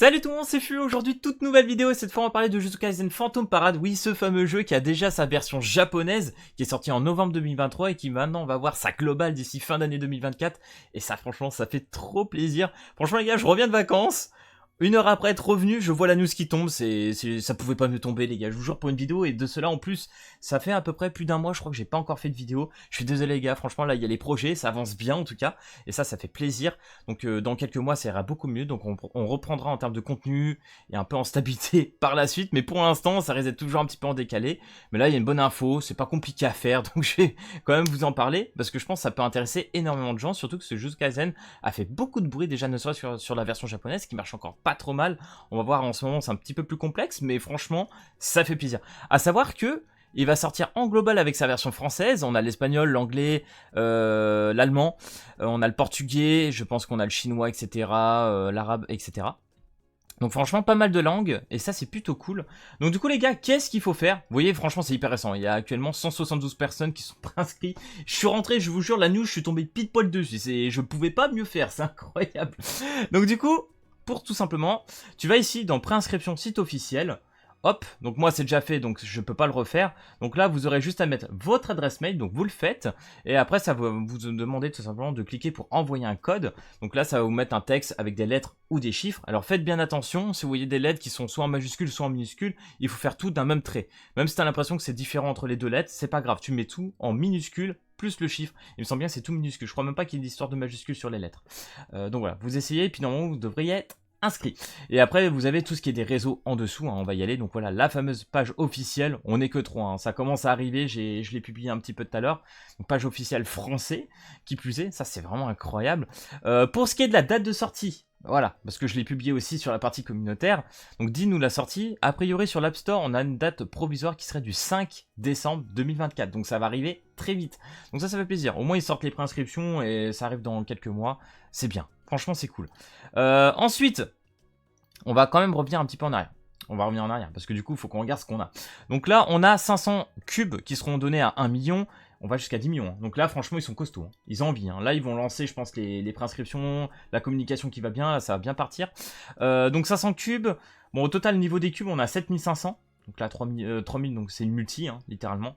Salut tout le monde, c'est Fu. Aujourd'hui toute nouvelle vidéo et cette fois on va parler de Jujutsu Kaisen Phantom Parade. Oui, ce fameux jeu qui a déjà sa version japonaise qui est sortie en novembre 2023 et qui maintenant va voir sa globale d'ici fin d'année 2024. Et ça franchement ça fait trop plaisir. Franchement les gars, je reviens de vacances. Une heure après être revenu, je vois la news qui tombe, ça pouvait pas me tomber les gars, je vous jure pour une vidéo, et de cela en plus, ça fait à peu près plus d'un mois, je crois que j'ai pas encore fait de vidéo, je suis désolé les gars, franchement là il y a les projets, ça avance bien en tout cas, et ça fait plaisir, donc dans quelques mois ça ira beaucoup mieux, donc on reprendra en termes de contenu, et un peu en stabilité par la suite, mais pour l'instant ça risque d'être toujours un petit peu en décalé, mais là il y a une bonne info, c'est pas compliqué à faire, donc je vais quand même vous en parler, parce que je pense que ça peut intéresser énormément de gens, surtout que ce Jujutsu Kaisen a fait beaucoup de bruit déjà ne serait-ce sur la version japonaise, qui marche encore pas trop mal. On va voir en ce moment, c'est un petit peu plus complexe, mais franchement, ça fait plaisir. À savoir que il va sortir en global avec sa version française. On a l'espagnol, l'anglais, l'allemand, on a le portugais, je pense qu'on a le chinois, etc., l'arabe, etc. Donc franchement pas mal de langues, et ça c'est plutôt cool. Donc du coup les gars, qu'est-ce qu'il faut faire? Vous voyez franchement c'est hyper récent, il y a actuellement 172 personnes qui sont préinscrites. Je suis rentré, je vous jure, la news, je suis tombé pile poil dessus, je pouvais pas mieux faire, c'est incroyable. Donc du coup, pour tout simplement, tu vas ici dans préinscription site officiel. Hop, donc moi c'est déjà fait, donc je peux pas le refaire. Donc là, vous aurez juste à mettre votre adresse mail, donc vous le faites. Et après, ça va vous demander tout simplement de cliquer pour envoyer un code. Donc là, ça va vous mettre un texte avec des lettres ou des chiffres. Alors faites bien attention, si vous voyez des lettres qui sont soit en majuscule, soit en minuscule, il faut faire tout d'un même trait. Même si tu as l'impression que c'est différent entre les deux lettres, c'est pas grave, tu mets tout en minuscule, plus le chiffre. Il me semble bien que c'est tout minuscule, je crois même pas qu'il y ait d'histoire de majuscule sur les lettres. Donc voilà, vous essayez, et puis normalement, vous devriez être inscrit. Et après vous avez tout ce qui est des réseaux en dessous, hein, on va y aller. Donc voilà, la fameuse page officielle, on n'est que 3, hein, ça commence à arriver, je l'ai publié un petit peu tout à l'heure. Donc page officielle français, qui plus est, ça c'est vraiment incroyable. Pour ce qui est de la date de sortie, voilà, parce que je l'ai publié aussi sur la partie communautaire. Donc dis-nous la sortie, a priori sur l'App Store, on a une date provisoire qui serait du 5 décembre 2024. Donc ça va arriver très vite. Donc ça fait plaisir. Au moins ils sortent les préinscriptions et ça arrive dans quelques mois. C'est bien. Franchement c'est cool. Ensuite, on va quand même revenir un petit peu en arrière. On va revenir en arrière parce que du coup il faut qu'on regarde ce qu'on a. Donc là on a 500 cubes qui seront donnés à 1 million. On va jusqu'à 10 millions. Donc là, franchement, ils sont costauds. Hein. Ils ont envie. Hein. Là, ils vont lancer, je pense, les préinscriptions, la communication qui va bien. Là, ça va bien partir. Donc 500 cubes. Bon, au total, au niveau des cubes, on a 7500. Donc là, 3000, donc c'est une multi, hein, littéralement.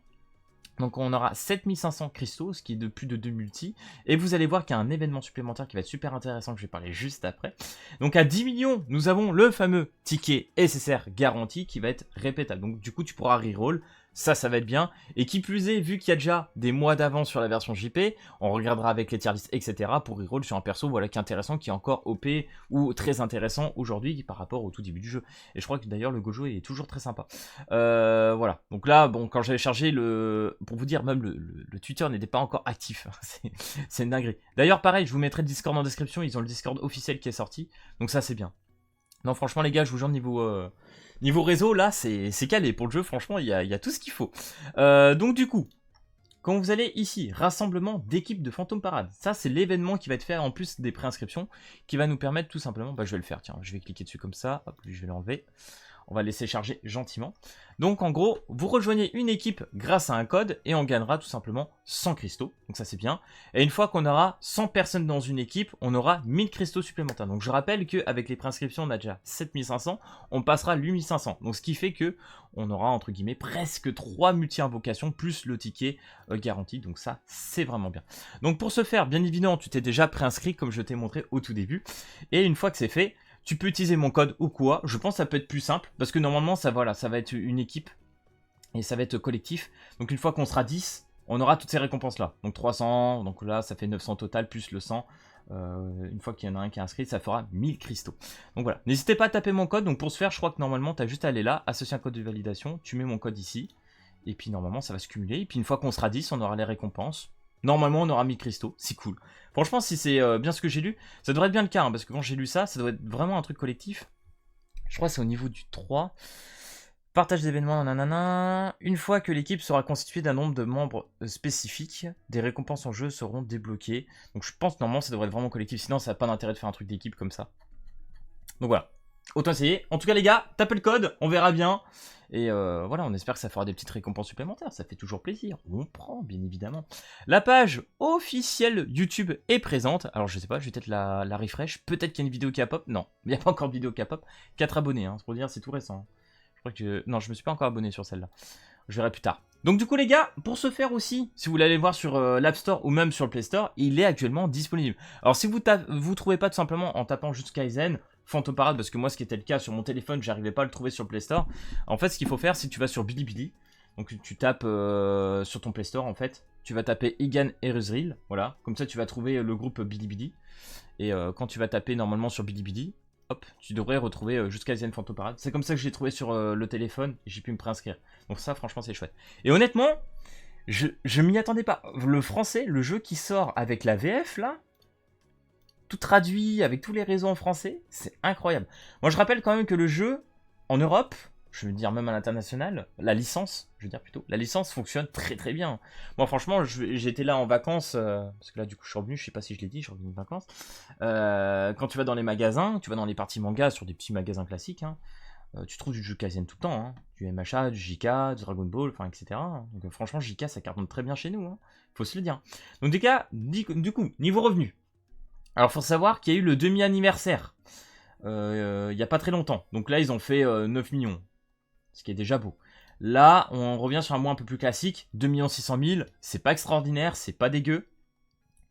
Donc on aura 7500 cristaux, ce qui est de plus de 2 multi. Et vous allez voir qu'il y a un événement supplémentaire qui va être super intéressant, que je vais parler juste après. Donc à 10 millions, nous avons le fameux ticket SSR garanti qui va être répétable. Donc du coup, tu pourras reroll. Ça va être bien. Et qui plus est, vu qu'il y a déjà des mois d'avance sur la version JP, on regardera avec les tier lists, etc. pour reroll sur un perso voilà, qui est intéressant, qui est encore OP ou très intéressant aujourd'hui par rapport au tout début du jeu. Et je crois que d'ailleurs le Gojo est toujours très sympa. Voilà. Donc là, bon, quand j'avais chargé pour vous dire, même le Twitter n'était pas encore actif. C'est une dinguerie. D'ailleurs, pareil, je vous mettrai le Discord en description. Ils ont le Discord officiel qui est sorti. Donc ça, c'est bien. Non, franchement, les gars, je vous jure, niveau réseau, là, c'est calé. Pour le jeu, franchement, il y a tout ce qu'il faut. Donc, du coup, quand vous allez ici, rassemblement d'équipes de Phantom Parade. Ça, c'est l'événement qui va être fait en plus des préinscriptions, qui va nous permettre tout simplement, bah, je vais le faire, tiens, je vais cliquer dessus comme ça, hop, je vais l'enlever. On va laisser charger gentiment. Donc en gros, vous rejoignez une équipe grâce à un code et on gagnera tout simplement 100 cristaux. Donc ça c'est bien. Et une fois qu'on aura 100 personnes dans une équipe, on aura 1000 cristaux supplémentaires. Donc je rappelle qu'avec les préinscriptions, on a déjà 7500, on passera 8500. Donc ce qui fait que on aura entre guillemets presque 3 multi-invocations plus le ticket garanti. Donc ça c'est vraiment bien. Donc pour ce faire, bien évidemment, tu t'es déjà préinscrit comme je t'ai montré au tout début. Et une fois que c'est fait, tu peux utiliser mon code ou quoi, je pense que ça peut être plus simple, parce que normalement ça va être une équipe, et ça va être collectif, donc une fois qu'on sera 10, on aura toutes ces récompenses là, donc 300, donc là ça fait 900 total, plus le 100, une fois qu'il y en a un qui est inscrit, ça fera 1000 cristaux. Donc voilà, n'hésitez pas à taper mon code, donc pour ce faire, je crois que normalement tu as juste à aller là, associer un code de validation, tu mets mon code ici, et puis normalement ça va se cumuler, et puis une fois qu'on sera 10, on aura les récompenses. Normalement, on aura 1000 cristaux, c'est cool. Franchement, si c'est bien ce que j'ai lu, ça devrait être bien le cas, hein, parce que quand j'ai lu ça, ça doit être vraiment un truc collectif. Je crois que c'est au niveau du 3. Partage d'événements, nanana. Une fois que l'équipe sera constituée d'un nombre de membres spécifiques, des récompenses en jeu seront débloquées. Donc je pense que normalement, ça devrait être vraiment collectif, sinon ça n'a pas d'intérêt de faire un truc d'équipe comme ça. Donc voilà. Autant essayer. En tout cas, les gars, tapez le code, on verra bien. Et voilà, on espère que ça fera des petites récompenses supplémentaires, ça fait toujours plaisir, on prend bien évidemment. La page officielle YouTube est présente, alors je sais pas, je vais peut-être la refresh, peut-être qu'il y a une vidéo qui a pop, non, il n'y a pas encore de vidéo qui a pop, 4 abonnés, hein, c'est pour dire c'est tout récent. Je crois que non, je me suis pas encore abonné sur celle-là, je verrai plus tard. Donc du coup les gars, pour ce faire aussi, si vous voulez aller voir sur l'App Store ou même sur le Play Store, il est actuellement disponible. Alors si vous trouvez pas tout simplement en tapant juste Kaizen, Phantom Parade, parce que moi ce qui était le cas sur mon téléphone, j'arrivais pas à le trouver sur le Play Store. En fait ce qu'il faut faire, c'est que tu vas sur Bilibili, donc tu tapes sur ton Play Store en fait, tu vas taper Egan Eruzril, voilà, comme ça tu vas trouver le groupe Bilibili, et quand tu vas taper normalement sur Bilibili, hop, tu devrais retrouver Just Kaizen Phantom Parade. C'est comme ça que je l'ai trouvé sur le téléphone, et j'ai pu me préinscrire. Donc ça franchement c'est chouette. Et honnêtement, je m'y attendais pas. Le français, le jeu qui sort avec la VF là, tout traduit avec tous les réseaux en français, c'est incroyable. Moi je rappelle quand même que le jeu, en Europe, je veux dire même à l'international, la licence fonctionne très très bien. Moi franchement, j'étais là en vacances, parce que là du coup je suis revenu, je sais pas si je l'ai dit, je suis revenu de vacances. Quand tu vas dans les magasins, tu vas dans les parties manga, sur des petits magasins classiques, hein, tu trouves du jeu Kaizen tout le temps, hein. Du MHA, du JK, du Dragon Ball, enfin etc. Donc franchement JK ça cartonne très bien chez nous, hein. Faut se le dire. Donc du coup, niveau revenu. Alors faut savoir qu'il y a eu le demi-anniversaire il n'y a pas très longtemps. Donc là ils ont fait 9 millions, ce qui est déjà beau. Là on revient sur un mois un peu plus classique, 2 600 000, c'est pas extraordinaire, c'est pas dégueu.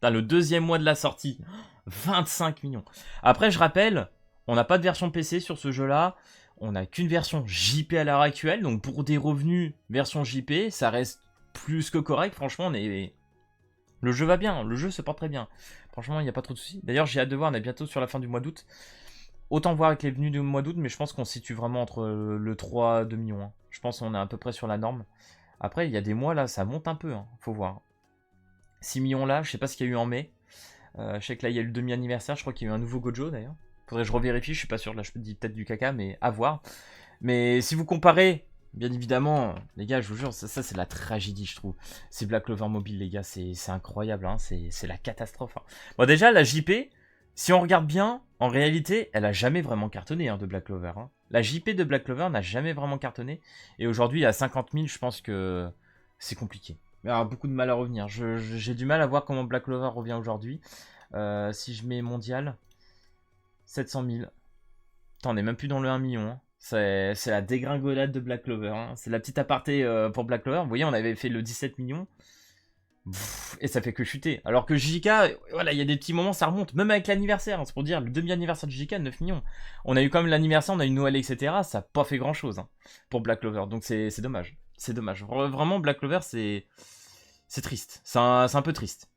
T'as le deuxième mois de la sortie, 25 millions. Après je rappelle, on n'a pas de version PC sur ce jeu là, on n'a qu'une version JP à l'heure actuelle, donc pour des revenus version JP, ça reste plus que correct, franchement le jeu va bien, le jeu se porte très bien. Franchement, il n'y a pas trop de soucis. D'ailleurs, j'ai hâte de voir, on est bientôt sur la fin du mois d'août. Autant voir avec les venues du mois d'août, mais je pense qu'on se situe vraiment entre le 3 2 millions. Hein. Je pense qu'on est à peu près sur la norme. Après, il y a des mois là, ça monte un peu, hein. Faut voir. 6 millions là, je sais pas ce qu'il y a eu en mai. Je sais que là, il y a eu le demi-anniversaire, je crois qu'il y a eu un nouveau Gojo d'ailleurs. Faudrait que je revérifie, je suis pas sûr, là je dis peut-être du caca, mais à voir. Mais si vous comparez, bien évidemment, les gars, je vous jure, ça c'est la tragédie, je trouve. C'est Black Clover Mobile, les gars, c'est incroyable, hein, c'est la catastrophe. Hein. Bon, déjà, la JP, si on regarde bien, en réalité, elle a jamais vraiment cartonné hein, de Black Clover. Hein. La JP de Black Clover n'a jamais vraiment cartonné. Et aujourd'hui, à 50 000, je pense que c'est compliqué. Il y aura beaucoup de mal à revenir. J'ai du mal à voir comment Black Clover revient aujourd'hui. Si je mets mondial, 700 000. Putain, on n'est même plus dans le 1 million. Hein. C'est la dégringolade de Black Clover. Hein. C'est la petite aparté pour Black Clover. Vous voyez, on avait fait le 17 millions. Et ça fait que chuter. Alors que JK, voilà, il y a des petits moments, ça remonte. Même avec l'anniversaire, hein, c'est pour dire, le demi-anniversaire de JK, 9 millions. On a eu quand même l'anniversaire, on a eu Noël, etc. Ça n'a pas fait grand-chose hein, pour Black Clover. Donc c'est dommage. C'est dommage. Vraiment, Black Clover, c'est triste. C'est un peu triste.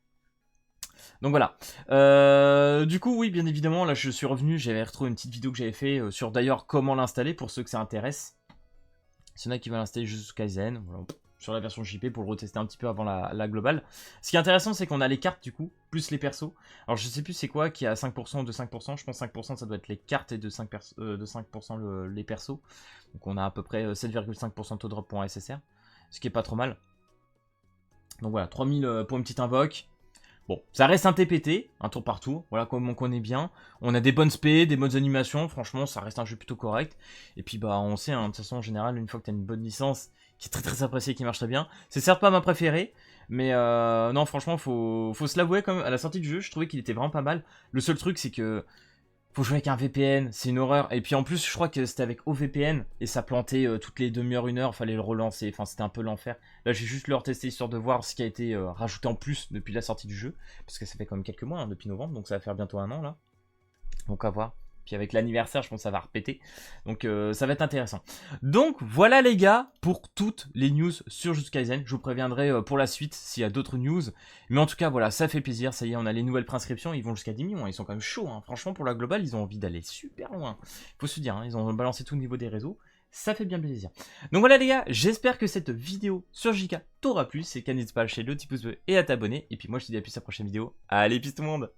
Donc voilà. Du coup, oui, bien évidemment, là je suis revenu, j'avais retrouvé une petite vidéo que j'avais fait sur d'ailleurs comment l'installer pour ceux que ça intéresse. S'il y en a qui veulent installer Jujutsu Kaisen, voilà, sur la version JP pour le retester un petit peu avant la globale. Ce qui est intéressant, c'est qu'on a les cartes du coup, plus les persos. Alors je sais plus c'est quoi qui est à 5% ou de 5%, je pense 5% ça doit être les cartes et de 5% les persos. Donc on a à peu près 7,5% taux drop pour un SSR, ce qui est pas trop mal. Donc voilà, 3000 pour une petite invoque. Bon, ça reste un TPT, un tour par tour, voilà comme on connaît bien. On a des bonnes spé, des bonnes animations, franchement ça reste un jeu plutôt correct. Et puis bah on sait, hein, de toute façon en général, une fois que tu as une bonne licence qui est très très appréciée, qui marche très bien, c'est certes pas ma préférée, mais non franchement faut se l'avouer quand même, à la sortie du jeu, je trouvais qu'il était vraiment pas mal. Le seul truc c'est que faut jouer avec un VPN, c'est une horreur. Et puis en plus, je crois que c'était avec OVPN et ça plantait toutes les demi-heures, 1 heure, fallait le relancer. Enfin, c'était un peu l'enfer. Là, j'ai juste le retesté histoire de voir ce qui a été rajouté en plus depuis la sortie du jeu. Parce que ça fait quand même quelques mois, hein, depuis novembre, donc ça va faire bientôt 1 an là. Donc à voir. Puis avec l'anniversaire, je pense que ça va repéter. Donc ça va être intéressant. Donc voilà les gars, pour toutes les news sur Jujutsu Kaisen. Je vous préviendrai pour la suite s'il y a d'autres news. Mais en tout cas, voilà, ça fait plaisir. Ça y est, on a les nouvelles prescriptions. Ils vont jusqu'à 10 millions. Ils sont quand même chauds. Hein. Franchement, pour la globale, ils ont envie d'aller super loin. Faut se dire, hein, ils ont balancé tout au niveau des réseaux. Ça fait bien plaisir. Donc voilà les gars, j'espère que cette vidéo sur JK t'aura plu. C'est qu'à n'hésite pas à lâcher le petit pouce bleu et à t'abonner. Et puis moi, je te dis à plus à la prochaine vidéo. Allez, peace tout le monde!